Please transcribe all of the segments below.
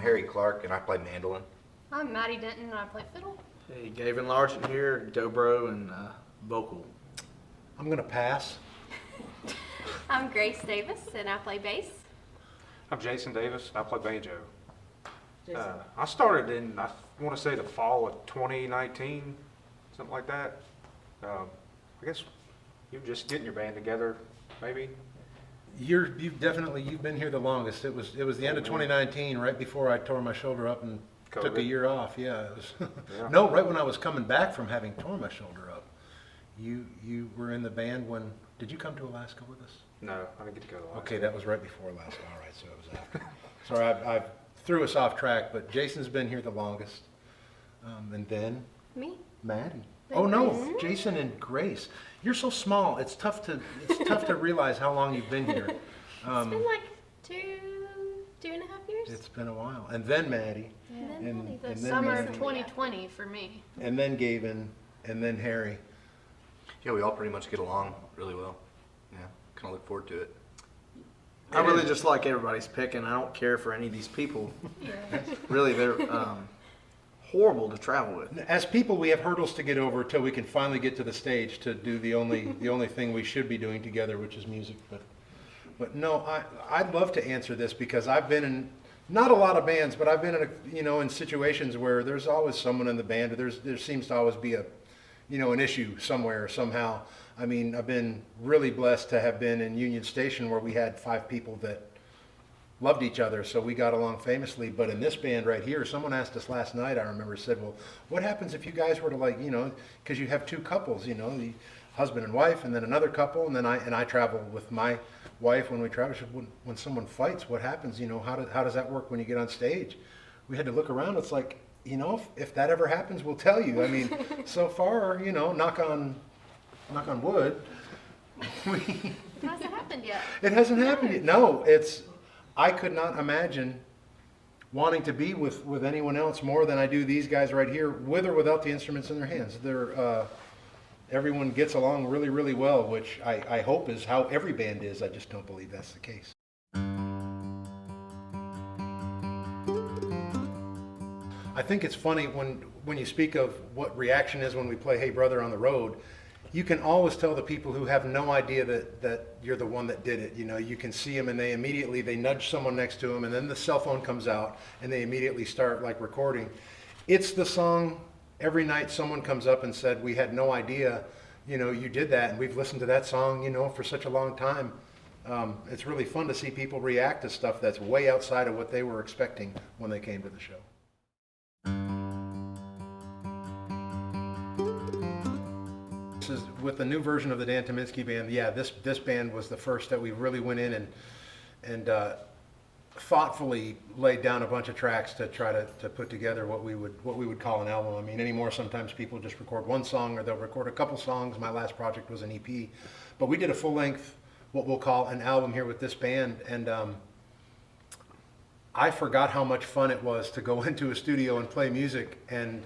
Harry Clark, and I play mandolin. I'm Maddie Denton, and I play fiddle. Hey, Gavin Largent here, dobro and vocal. I'm gonna pass. I'm Grace Davis, and I play bass. I'm Jason Davis, and I play banjo. I started in, I want to say, the fall of 2019, something like that. I guess you're just getting your band together, maybe. You've been here the longest. It was the end of 2019, right before I tore my shoulder up and took a year off. Yeah, it was Yeah. No, right when I was coming back from having torn my shoulder up. You were in the band when, did you come to Alaska with us? No, I didn't get to go to Alaska. Okay, that was right before Alaska. All right, so it was after. Sorry, I threw us off track, but Jason's been here the longest. And then Me? Maddie. Then Oh no, Grace. Jason and Grace. You're so small. It's tough to realize how long you've been here. It's been like two and a half years. It's been a while. And then Maddie, And then and- Maddie. The and then summer Maddie. of 2020 for me. and then Gavin, and then Harry. Yeah, we all pretty much get along really well. Yeah, kind of look forward to it. I really just like everybody's picking. I don't care for any of these people. Yeah. Really, they're horrible to travel with. As people, we have hurdles to get over till we can finally get to the stage to do the only thing we should be doing together, which is music. But no, I'd love to answer this because I've been in not a lot of bands, but I've been in in situations where there's always someone in the band, or there seems to always be an issue somewhere somehow. I mean, I've been really blessed to have been in Union Station where we had 5 people that loved each other, so we got along famously. But in this band right here, someone asked us last night, I remember, said, well, what happens if you guys were to because you have 2 couples, the husband and wife, and then another couple, and then I travel with my wife when we travel. She said, when someone fights, what happens? How does that work when you get on stage? We had to look around. It's like, if that ever happens, we'll tell you. I mean, so far, knock on wood. It hasn't happened yet. It hasn't happened yet. No, I could not imagine wanting to be with anyone else more than I do these guys right here, with or without the instruments in their hands. Everyone gets along really, really well, which I hope is how every band is. I just don't believe that's the case. I think it's funny when you speak of what reaction is when we play Hey Brother on the road. You can always tell the people who have no idea that you're the one that did it. You can see them and they nudge someone next to them, and then the cell phone comes out and they immediately start recording. It's the song every night someone comes up and said, we had no idea, you did that, and we've listened to that song, for such a long time. It's really fun to see people react to stuff that's way outside of what they were expecting when they came to the show. With the new version of the Dan Tyminski band, yeah, this band was the first that we really went in and thoughtfully laid down a bunch of tracks to try to put together what we would call an album. I mean, anymore sometimes people just record one song or they'll record a couple songs. My last project was an EP, but we did a full length, what we'll call an album here with this band, and I forgot how much fun it was to go into a studio and play music. And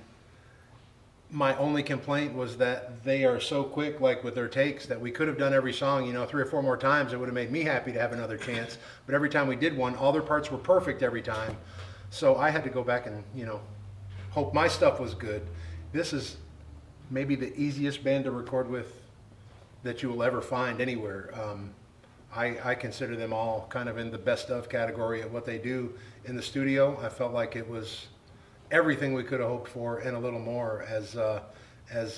my only complaint was that they are so quick, with their takes, that we could have done every song, 3 or 4 more times. It would have made me happy to have another chance. But every time we did one, all their parts were perfect every time. So I had to go back and, hope my stuff was good. This is maybe the easiest band to record with that you will ever find anywhere. I consider them all kind of in the best of category at what they do in the studio. I felt like it was everything we could have hoped for and a little more, as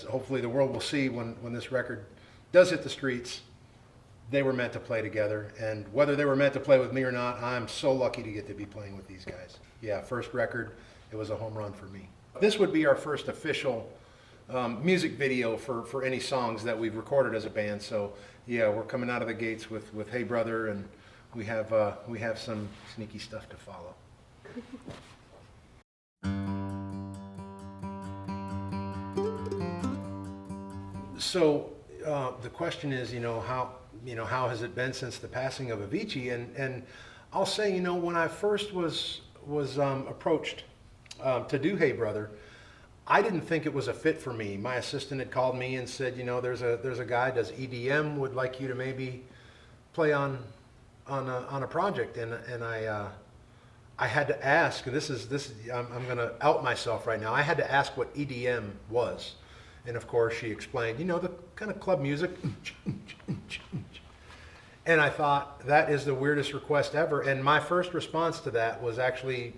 hopefully the world will see when this record does hit the streets. They were meant to play together, and whether they were meant to play with me or not, I'm so lucky to get to be playing with these guys. Yeah, first record, it was a home run for me. This would be our first official music video for any songs that we've recorded as a band. So yeah, we're coming out of the gates with Hey Brother, and we have some sneaky stuff to follow. So the question is, how has it been since the passing of Avicii? And I'll say, when I first was approached to do Hey Brother, I didn't think it was a fit for me. My assistant had called me and said, there's a guy does EDM, would like you to maybe play on a project, and I had to ask, I'm going to out myself right now. I had to ask what EDM was. And of course she explained, the kind of club music. And I thought, that is the weirdest request ever. And my first response to that was actually,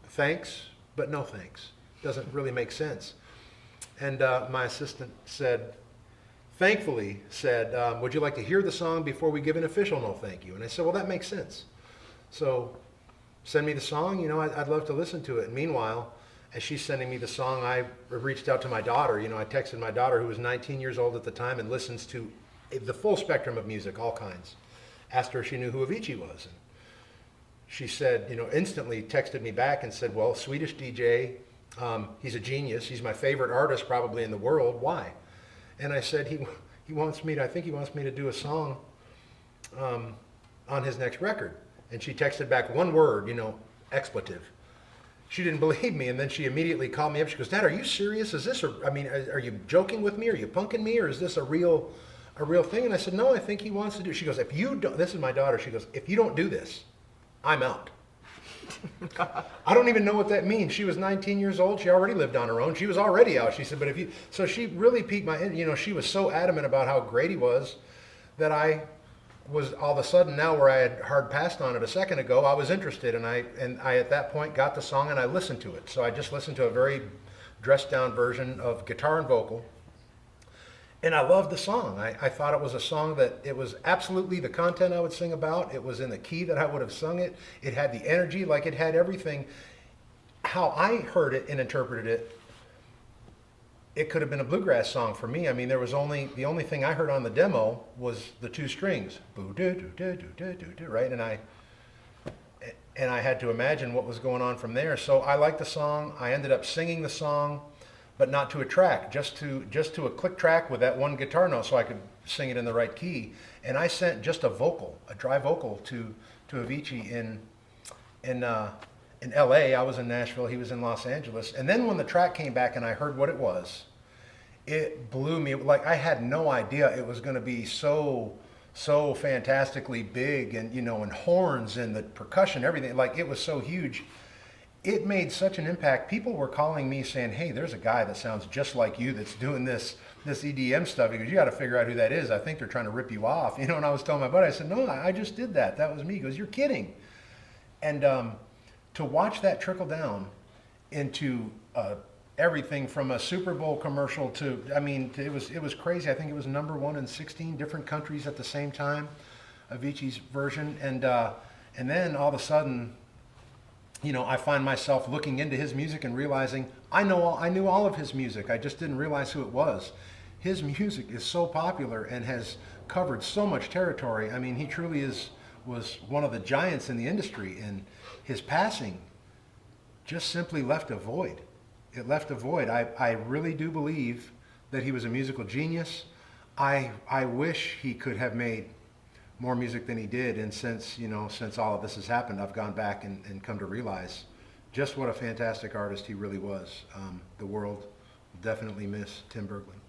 thanks, but no thanks. Doesn't really make sense. And my assistant thankfully said, would you like to hear the song before we give an official no thank you? And I said, well, that makes sense. So send me the song, I'd love to listen to it. And meanwhile, as she's sending me the song, I reached out to my daughter. I texted my daughter, who was 19 years old at the time and listens to the full spectrum of music, all kinds. Asked her if she knew who Avicii was. And she said, instantly texted me back and said, well, Swedish DJ, he's a genius. He's my favorite artist probably in the world. Why? And I said, he wants me to do a song on his next record. And she texted back one word, expletive. She didn't believe me, and then she immediately called me up. She goes, Dad, are you serious? Is this, are you joking with me? Are you punking me? Or is this a real thing? And I said, no, I think he wants to do it. She goes, if you don't, this is my daughter, she goes, if you don't do this, I'm out. I don't even know what that means. She was 19 years old. She already lived on her own. She was already out. She said, but so she really piqued my, she was so adamant about how great he was that I was all of a sudden, now where I had hard passed on it a second ago, I was interested, and I at that point got the song and I listened to it. So I just listened to a very dressed down version of guitar and vocal, and I loved the song. I thought it was a song that it was absolutely the content I would sing about. It was in the key that I would have sung it. It had the energy, like it had everything. How I heard it and interpreted it, it could have been a bluegrass song for me. I mean, the only thing I heard on the demo was the two strings, boo do do do do do do, right? And I had to imagine what was going on from there. So I liked the song. I ended up singing the song, but not to a track, just to a click track with that one guitar note, so I could sing it in the right key. And I sent just a dry vocal to Avicii in LA. I was in Nashville, he was in Los Angeles. And then when the track came back and I heard what it was, it blew me. Like, I had no idea it was going to be so fantastically big, and and horns and the percussion, everything. Like, it was so huge. It made such an impact. People were calling me saying, hey, there's a guy that sounds just like you that's doing this EDM stuff. He goes, you got to figure out who that is. I think they're trying to rip you off. And I was telling my buddy, I said, no, I just did that. That was me. He goes, you're kidding. And to watch that trickle down into everything from a Super Bowl commercial to, it was crazy. I think it was #1 in 16 different countries at the same time, Avicii's version. And then all of a sudden, I find myself looking into his music and realizing I knew all of his music. I just didn't realize who it was. His music is so popular and has covered so much territory. I mean, he truly was one of the giants in the industry, and his passing just simply left a void. It left a void. I really do believe that he was a musical genius. I wish he could have made more music than he did, and since all of this has happened, I've gone back and come to realize just what a fantastic artist he really was. The world will definitely miss Tim Bergman.